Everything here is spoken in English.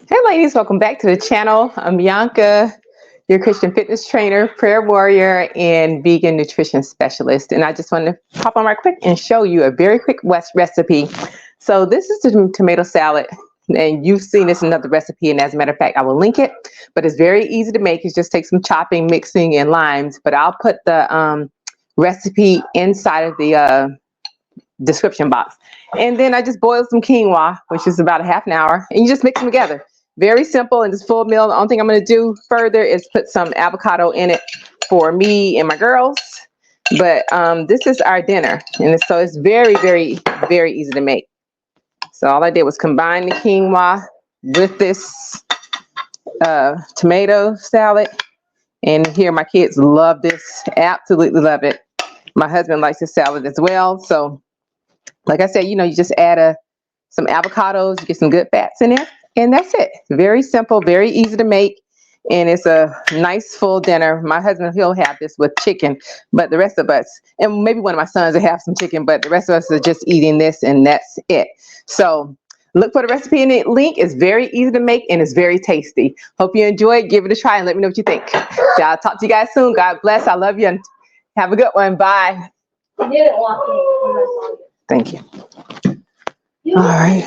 Hey ladies, welcome back to the channel. I'm Bianca, your Christian fitness trainer, prayer warrior, and vegan nutrition specialist. And I just wanted to pop on right quick and show you a very quick recipe. So this is the tomato salad, and you've seen this in another recipe, and as a matter of fact, I will link it. But it's very easy to make. It just takes some chopping, mixing, and limes. But I'll put the recipe inside of the description box. And then I just boiled some quinoa, which is about a half an hour, and you just mix them together. Very simple and it's full meal. The only thing I'm going to do further is put some avocado in it for me and my girls. But this is our dinner, and so it's very, very, very easy to make. So all I did was combine the quinoa with this tomato salad, and here my kids love this, absolutely love it. My husband likes this salad as well. So like I said, you just add some avocados, you get some good fats in there, and that's it. Very simple, very easy to make, and it's a nice full dinner. My husband, he'll have this with chicken, but the rest of us, and maybe one of my sons will have some chicken, but the rest of us are just eating this, and that's it. So look for the recipe in the link. It's very easy to make, and it's very tasty. Hope you enjoy it. Give it a try, and let me know what you think. I'll talk to you guys soon. God bless. I love you, and have a good one. Bye. You didn't walk in when I saw you. Thank you. All right.